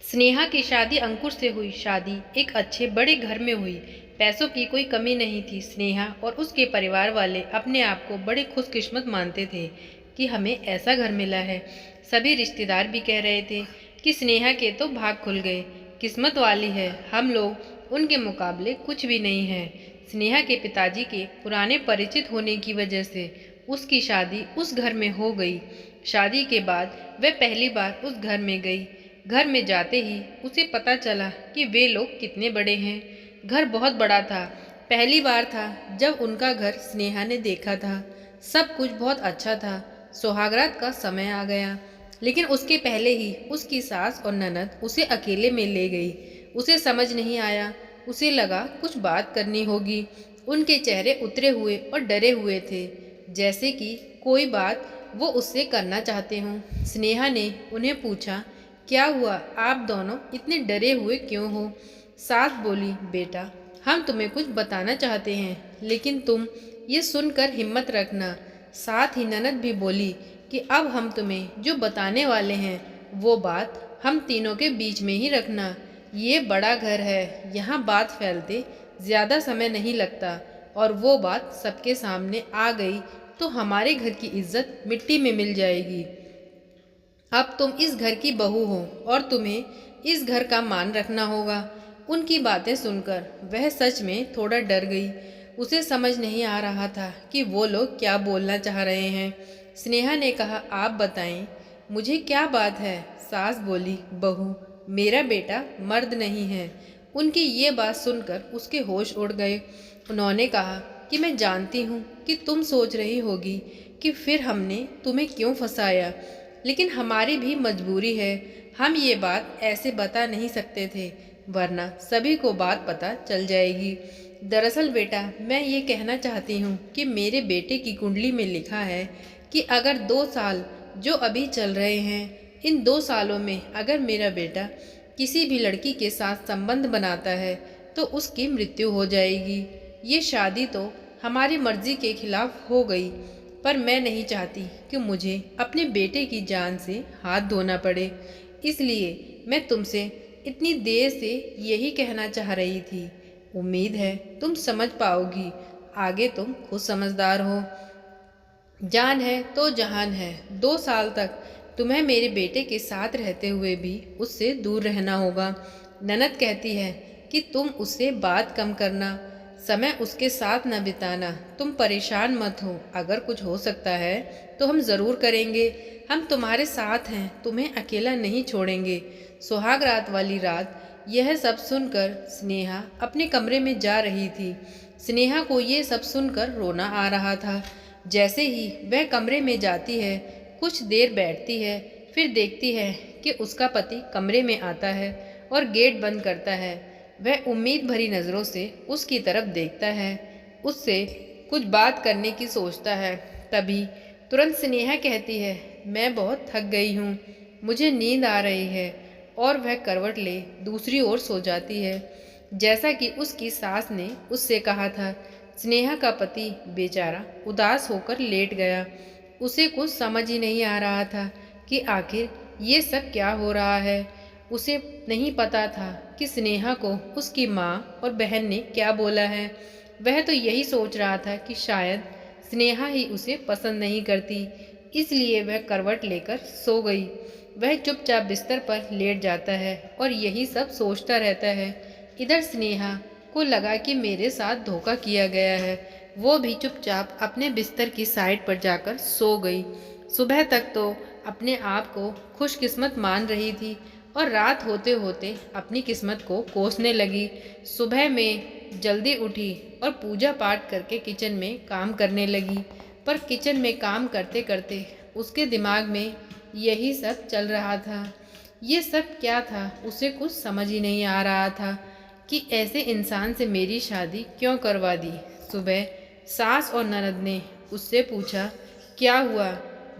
स्नेहा की शादी अंकुर से हुई। शादी एक अच्छे बड़े घर में हुई। पैसों की कोई कमी नहीं थी। स्नेहा और उसके परिवार वाले अपने आप को बड़े खुशकिस्मत मानते थे कि हमें ऐसा घर मिला है। सभी रिश्तेदार भी कह रहे थे कि स्नेहा के तो भाग खुल गए, किस्मत वाली है, हम लोग उनके मुकाबले कुछ भी नहीं है। स्नेहा के पिताजी के पुराने परिचित होने की वजह से उसकी शादी उस घर में हो गई। शादी के बाद वह पहली बार उस घर में गई। घर में जाते ही उसे पता चला कि वे लोग कितने बड़े हैं। घर बहुत बड़ा था। पहली बार था जब उनका घर स्नेहा ने देखा था। सब कुछ बहुत अच्छा था। सुहागरात का समय आ गया, लेकिन उसके पहले ही उसकी सास और ननद उसे अकेले में ले गई। उसे समझ नहीं आया। उसे लगा कुछ बात करनी होगी। उनके चेहरे उतरे हुए और डरे हुए थे, जैसे कि कोई बात वो उससे करना चाहते हों। स्नेहा ने उन्हें पूछा, क्या हुआ, आप दोनों इतने डरे हुए क्यों हो? सास बोली, बेटा हम तुम्हें कुछ बताना चाहते हैं, लेकिन तुम ये सुनकर हिम्मत रखना। साथ ही ननद भी बोली कि अब हम तुम्हें जो बताने वाले हैं वो बात हम तीनों के बीच में ही रखना। ये बड़ा घर है, यहाँ बात फैलते ज़्यादा समय नहीं लगता, और वो बात सबके सामने आ गई तो हमारे घर की इज्जत मिट्टी में मिल जाएगी। अब तुम इस घर की बहू हो और तुम्हें इस घर का मान रखना होगा। उनकी बातें सुनकर वह सच में थोड़ा डर गई। उसे समझ नहीं आ रहा था कि वो लोग क्या बोलना चाह रहे हैं। स्नेहा ने कहा, आप बताएं, मुझे क्या बात है? सास बोली, बहू मेरा बेटा मर्द नहीं है। उनकी ये बात सुनकर उसके होश उड़ गए। उन्होंने कहा कि मैं जानती हूँ कि तुम सोच रही होगी कि फिर हमने तुम्हें क्यों फंसाया, लेकिन हमारी भी मजबूरी है। हम ये बात ऐसे बता नहीं सकते थे, वरना सभी को बात पता चल जाएगी। दरअसल बेटा, मैं ये कहना चाहती हूँ कि मेरे बेटे की कुंडली में लिखा है कि अगर 2 साल जो अभी चल रहे हैं, इन 2 सालों में अगर मेरा बेटा किसी भी लड़की के साथ संबंध बनाता है तो उसकी मृत्यु हो जाएगी। ये शादी तो हमारी मर्जी के खिलाफ हो गई, पर मैं नहीं चाहती कि मुझे अपने बेटे की जान से हाथ धोना पड़े। इसलिए मैं तुमसे इतनी देर से यही कहना चाह रही थी। उम्मीद है तुम समझ पाओगी। आगे तुम खुद समझदार हो। जान है तो जहान है। 2 साल तक तुम्हें मेरे बेटे के साथ रहते हुए भी उससे दूर रहना होगा। ननद कहती है कि तुम उससे बात कम करना, समय उसके साथ न बिताना। तुम परेशान मत हो, अगर कुछ हो सकता है तो हम ज़रूर करेंगे। हम तुम्हारे साथ हैं, तुम्हें अकेला नहीं छोड़ेंगे। सुहाग रात वाली रात यह सब सुनकर स्नेहा अपने कमरे में जा रही थी। स्नेहा को ये सब सुनकर रोना आ रहा था। जैसे ही वह कमरे में जाती है, कुछ देर बैठती है, फिर देखती है कि उसका पति कमरे में आता है और गेट बंद करता है। वह उम्मीद भरी नज़रों से उसकी तरफ देखता है, उससे कुछ बात करने की सोचता है। तभी तुरंत स्नेहा कहती है, मैं बहुत थक गई हूँ, मुझे नींद आ रही है, और वह करवट ले दूसरी ओर सो जाती है, जैसा कि उसकी सास ने उससे कहा था। स्नेहा का पति बेचारा उदास होकर लेट गया। उसे कुछ समझ ही नहीं आ रहा था कि आखिर ये सब क्या हो रहा है। उसे नहीं पता था कि स्नेहा को उसकी माँ और बहन ने क्या बोला है। वह तो यही सोच रहा था कि शायद स्नेहा ही उसे पसंद नहीं करती, इसलिए वह करवट लेकर सो गई। वह चुपचाप बिस्तर पर लेट जाता है और यही सब सोचता रहता है। इधर स्नेहा को लगा कि मेरे साथ धोखा किया गया है। वो भी चुपचाप अपने बिस्तर की साइड पर जाकर सो गई। सुबह तक तो अपने आप को खुशकिस्मत मान रही थी और रात होते होते अपनी किस्मत को कोसने लगी। सुबह में जल्दी उठी और पूजा पाठ करके किचन में काम करने लगी। पर किचन में काम करते करते उसके दिमाग में यही सब चल रहा था। ये सब क्या था, उसे कुछ समझ ही नहीं आ रहा था कि ऐसे इंसान से मेरी शादी क्यों करवा दी। सुबह सास और ननद ने उससे पूछा, क्या हुआ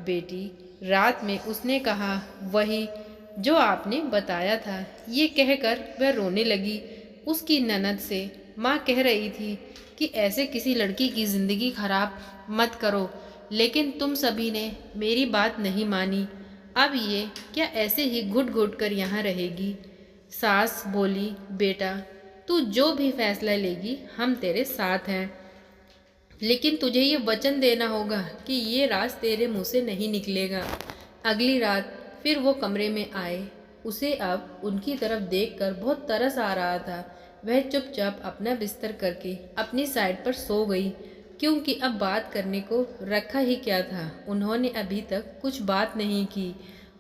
बेटी? रात में उसने कहा, वही जो आपने बताया था। ये कहकर वह रोने लगी। उसकी ननद से माँ कह रही थी कि ऐसे किसी लड़की की ज़िंदगी खराब मत करो, लेकिन तुम सभी ने मेरी बात नहीं मानी। अब ये क्या ऐसे ही घुट घुट कर यहाँ रहेगी? सास बोली, बेटा तू जो भी फैसला लेगी हम तेरे साथ हैं, लेकिन तुझे ये वचन देना होगा कि ये राज तेरे मुंह से नहीं निकलेगा। अगली रात फिर वो कमरे में आए। उसे अब उनकी तरफ देखकर बहुत तरस आ रहा था। वह चुपचाप अपना बिस्तर करके अपनी साइड पर सो गई, क्योंकि अब बात करने को रखा ही क्या था। उन्होंने अभी तक कुछ बात नहीं की।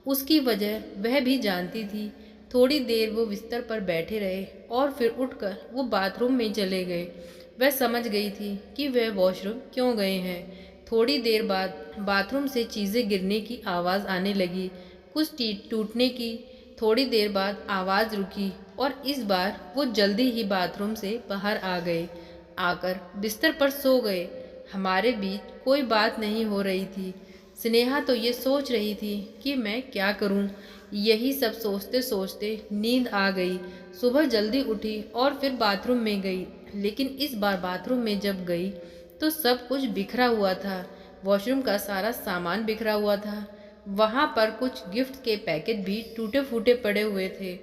उसकी वजह वह भी जानती थी। थोड़ी देर वो बिस्तर पर बैठे रहे और फिर उठकर वो बाथरूम में चले गए। वह समझ गई थी कि वह वॉशरूम क्यों गए हैं। थोड़ी देर बाद बाथरूम से चीज़ें गिरने की आवाज़ आने लगी, कुछ टूटने की। थोड़ी देर बाद आवाज़ रुकी और इस बार वो जल्दी ही बाथरूम से बाहर आ गए। आकर बिस्तर पर सो गए। हमारे बीच कोई बात नहीं हो रही थी। स्नेहा तो ये सोच रही थी कि मैं क्या करूं। यही सब सोचते सोचते नींद आ गई। सुबह जल्दी उठी और फिर बाथरूम में गई, लेकिन इस बार बाथरूम में जब गई तो सब कुछ बिखरा हुआ था। वॉशरूम का सारा सामान बिखरा हुआ था। वहाँ पर कुछ गिफ्ट के पैकेट भी टूटे फूटे पड़े हुए थे।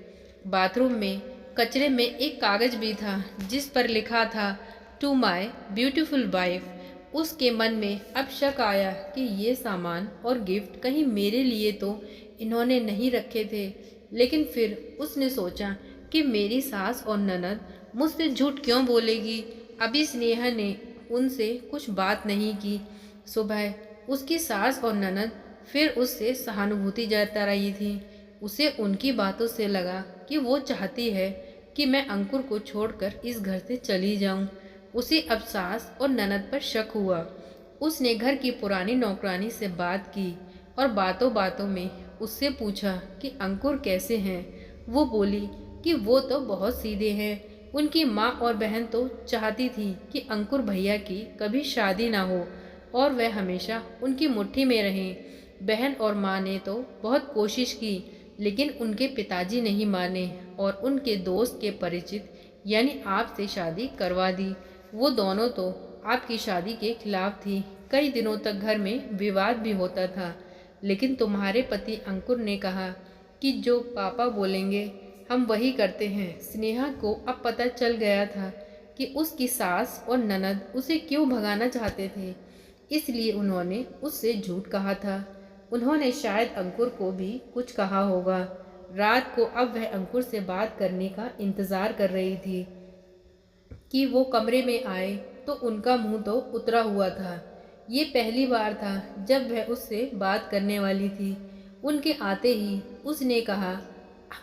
बाथरूम में कचरे में एक कागज भी था जिस पर लिखा था, टू माई ब्यूटीफुल वाइफ। उसके मन में अब शक आया कि ये सामान और गिफ्ट कहीं मेरे लिए तो इन्होंने नहीं रखे थे। लेकिन फिर उसने सोचा कि मेरी सास और ननद मुझसे झूठ क्यों बोलेगी। अभी स्नेहा ने उनसे कुछ बात नहीं की। सुबह उसकी सास और ननद फिर उससे सहानुभूति जता रही थी। उसे उनकी बातों से लगा कि वो चाहती है कि मैं अंकुर को छोड़कर इस घर से चली जाऊं। उसे अब सास और ननद पर शक हुआ। उसने घर की पुरानी नौकरानी से बात की और बातों बातों में उससे पूछा कि अंकुर कैसे हैं। वो बोली कि वो तो बहुत सीधे हैं। उनकी माँ और बहन तो चाहती थी कि अंकुर भैया की कभी शादी ना हो और वह हमेशा उनकी मुट्ठी में रहें। बहन और माँ ने तो बहुत कोशिश की, लेकिन उनके पिताजी नहीं माने और उनके दोस्त के परिचित यानी आपसे शादी करवा दी। वो दोनों तो आपकी शादी के खिलाफ थी। कई दिनों तक घर में विवाद भी होता था, लेकिन तुम्हारे पति अंकुर ने कहा कि जो पापा बोलेंगे हम वही करते हैं। स्नेहा को अब पता चल गया था कि उसकी सास और ननद उसे क्यों भगाना चाहते थे, इसलिए उन्होंने उससे झूठ कहा था। उन्होंने शायद अंकुर को भी कुछ कहा होगा। रात को अब वह अंकुर से बात करने का इंतज़ार कर रही थी कि वो कमरे में आए तो उनका मुंह तो उतरा हुआ था। ये पहली बार था जब वह उससे बात करने वाली थी। उनके आते ही उसने कहा,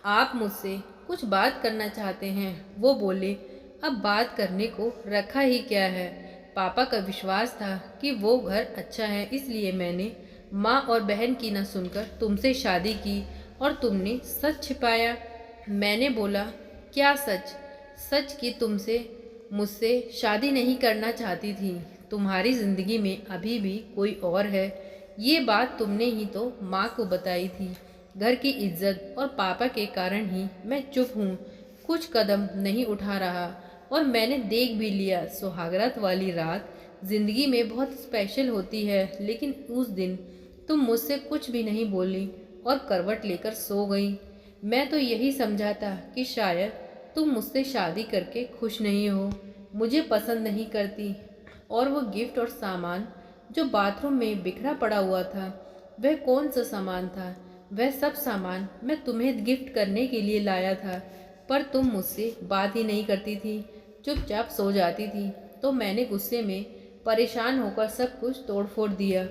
आप मुझसे कुछ बात करना चाहते हैं। वो बोले, अब बात करने को रखा ही क्या है। पापा का विश्वास था कि वो घर अच्छा है, इसलिए मैंने माँ और बहन की न सुनकर तुमसे शादी की और तुमने सच छिपाया। मैंने बोला, क्या सच? सच कि तुमसे मुझसे शादी नहीं करना चाहती थी। तुम्हारी ज़िंदगी में अभी भी कोई और है। ये बात तुमने ही तो माँ को बताई थी। घर की इज्जत और पापा के कारण ही मैं चुप हूँ, कुछ कदम नहीं उठा रहा। और मैंने देख भी लिया, सुहागरात वाली रात ज़िंदगी में बहुत स्पेशल होती है, लेकिन उस दिन तुम मुझसे कुछ भी नहीं बोली और करवट लेकर सो गई। मैं तो यही समझा था कि शायद तुम मुझसे शादी करके खुश नहीं हो, मुझे पसंद नहीं करती। और वो गिफ्ट और सामान जो बाथरूम में बिखरा पड़ा हुआ था, वह कौन सा सामान था? वह सब सामान मैं तुम्हें गिफ्ट करने के लिए लाया था, पर तुम मुझसे बात ही नहीं करती थी, चुपचाप सो जाती थी। तो मैंने गुस्से में परेशान होकर सब कुछ तोड़ फोड़ दिया।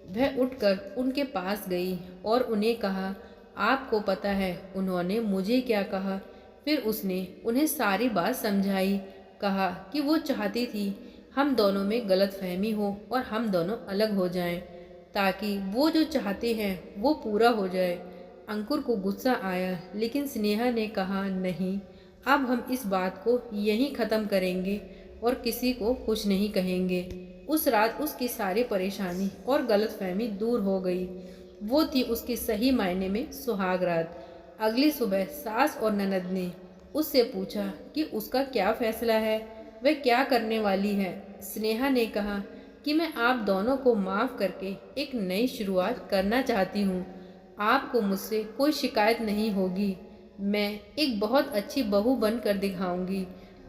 वह उठकर उनके पास गई और उन्हें कहा, आपको पता है उन्होंने मुझे क्या कहा? फिर उसने उन्हें सारी बात समझाई। कहा कि वो चाहती थी हम दोनों में गलतफहमी हो और हम दोनों अलग हो जाएं, ताकि वो जो चाहते हैं वो पूरा हो जाए। अंकुर को गुस्सा आया, लेकिन स्नेहा ने कहा, नहीं, अब हम इस बात को यहीं ख़त्म करेंगे और किसी को कुछ नहीं कहेंगे। उस रात उसकी सारी परेशानी और गलतफहमी दूर हो गई। वो थी उसकी सही मायने में सुहाग रात। अगली सुबह सास और ननद ने उससे पूछा कि उसका क्या फैसला है, वह क्या करने वाली है। स्नेहा ने कहा कि मैं आप दोनों को माफ़ करके एक नई शुरुआत करना चाहती हूँ। आपको मुझसे कोई शिकायत नहीं होगी। मैं एक बहुत अच्छी बहू बनकर दिखाऊंगी।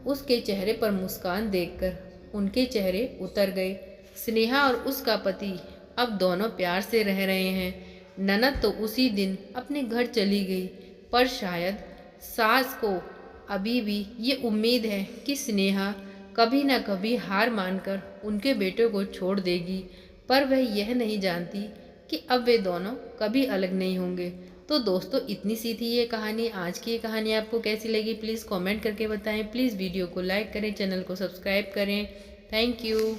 उसके चेहरे पर मुस्कान देखकर उनके चेहरे उतर गए। स्नेहा और उसका पति अब दोनों प्यार से रह रहे हैं। ननद तो उसी दिन अपने घर चली गई, पर शायद सास को अभी भी ये उम्मीद है कि स्नेहा कभी न कभी हार मानकर उनके बेटे को छोड़ देगी। पर वह यह नहीं जानती कि अब वे दोनों कभी अलग नहीं होंगे। तो दोस्तों, इतनी सी थी ये कहानी। आज की ये कहानी आपको कैसी लगी प्लीज़ कमेंट करके बताएं। प्लीज़ वीडियो को लाइक करें, चैनल को सब्सक्राइब करें। Thank you.